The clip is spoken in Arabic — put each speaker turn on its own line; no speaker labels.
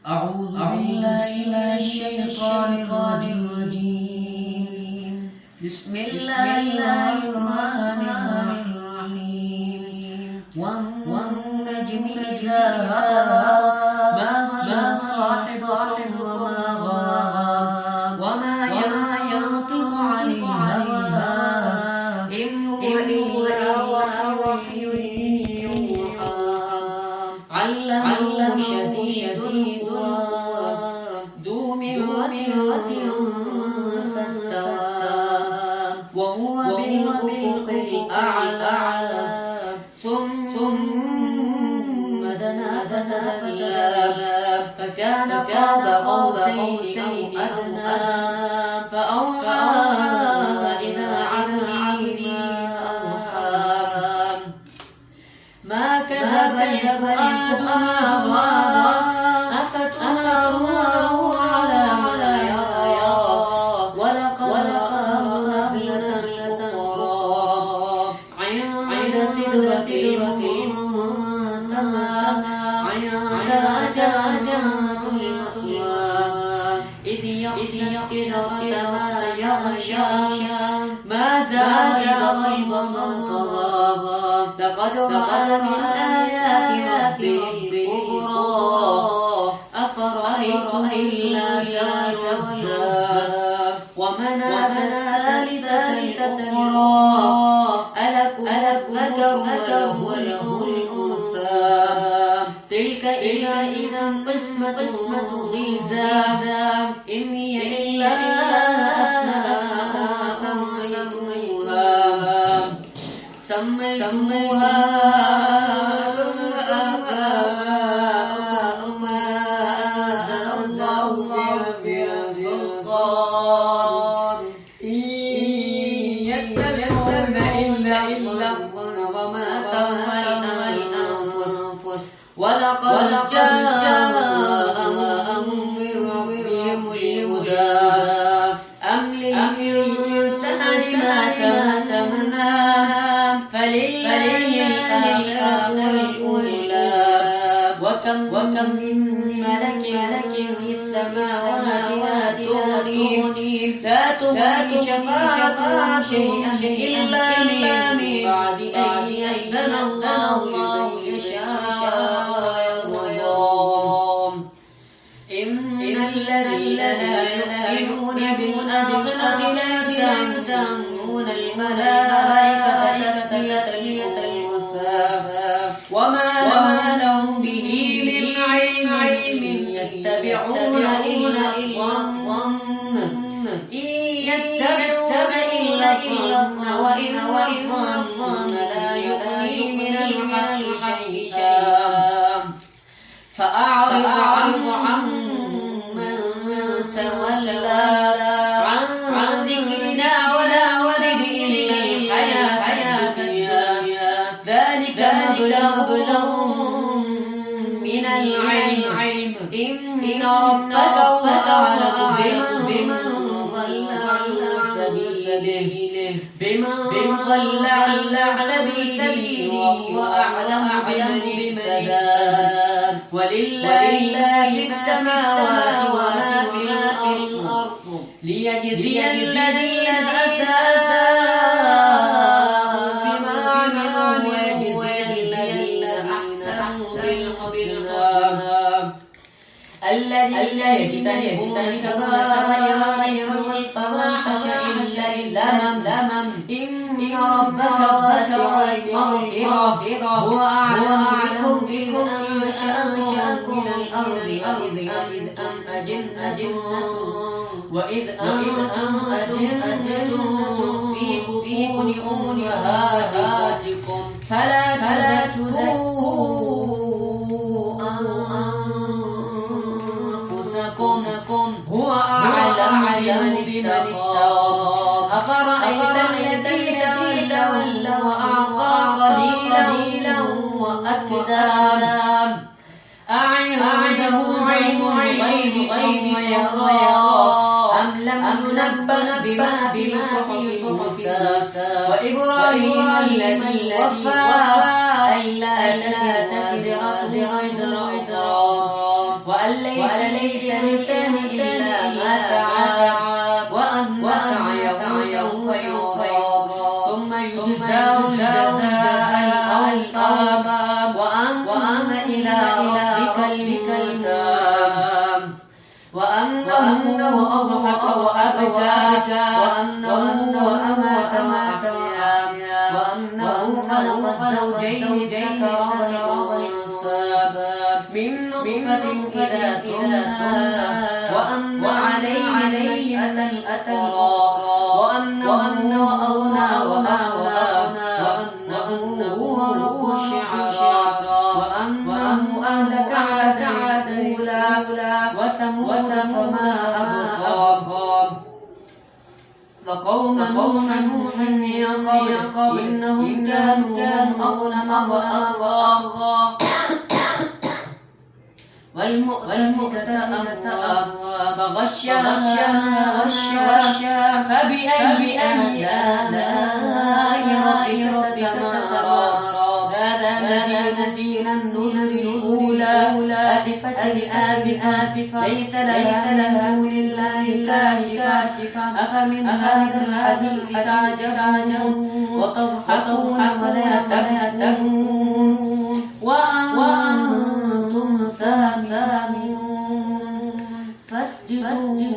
أعوذ بالله من الشيطان الرجيم. بسم الله الرحمن الرحيم. والنجم إذا هوى ما ضل صاحبكم وما غوى وما ينطق عن الهوى إن هو إلا وحي يوحى علمه شديد القوى ذو مرة فاستوى وهو بالأفق الأعلى ثم دنا فتدلى فكان قاب قوسين أو أدنى فأوحى إلى عبده ما أوحى ما كذب الفؤاد ما رأى أفتمارونه على ما يرى ولقد رآه نزلة أخرى عند سدرة المنتهى عندها جنة المأوى إذ يغشى السدرة ما يغشى ما زاغ البصر طغى لقد رأى من آيات ربه الكبرى أفرأيتم اللات والعزى ومناة الثالثة الأخرى ألكم الذكر وله الأنثى تلك إذا قسمة ضيزى إن هي إلا أسماء سميتموها آباءكم ما أنزل الله بها سلطان إن يتبعون إلا الظن وما تهوى الأنفس ولقد جاءهم من ربهم الهدى أم للإنسان ما تمنى فلله الآخرة والأولى وكم من ملك في السماوات لا تغني شفاعتهم شيئا إلا من بعد أن يأذن الله لمن يشاء ويرضى إن الذين لا يؤمنون بالآخرة لا يسمون الملائكة تسمية الأنثى وما لهم به من علم يتبعون إلا الظن إن يتبعون إلا الظن وإن الظن لا يغني من الحق شيئا فأعرض عمن تولى عن ذكرنا ولا ولد إلا الحياة الدنيا ذلك مبلغهم من العلم إن ربك هو أعلم بمن ضل عن سبيله وهو أعلم بمن اهتدى ولله في السماوات وما في الأرض ليجزي الذين أساءوا بما عملوا ويجزي الذين أحسنوا بالحسنى الذين يجتنبون كبائر الفواحش إلا اللمم إن ربك واسع المغفرة هو أعلم بكم أنشأكم من الأرض أم أجنة وإذ أنتم أجنة في بطون أمهاتكم فلا تزكوا أنفسكم هو أعلم بمن اتقى أفرأيت الذي تولى وأعطى قليلا وأكدى أعنده علم الغيب يرى أم لم ينبأ بما في صحف موسى وإبراهيم الذي وفى ألا تزر وزر وأن ليس للإنسان إلا ما سعى وأن سعيه سوف يرى ثم يجزاه الجزاء الأوفى وأن إلى ربك المنتهى وأنه أضحك وأبكى وأنه أمات وأحيا وأنه خلق الزوجين الذكر والأنثى من نطفة إذا تمنى وأن عليه نشأة الأخرى وأنه أغنى وأغنى وأنه هو رب الشعرى وأنه أهلك عادا الأولى وثمود فما أبقى وقوم نوح من قبل إنهم كانوا أظلم وأطغى والمؤتفكة أهوى فغشاها غشا فبأي آلاء ربك تتمارى هذا نذير النذر الأولى أزفت الآزفة ليس لها من الله كاشفة أفمن هذا الحديث تعجبون وتضحكون ولا تبكون وأنتم سامدون فاسجدوا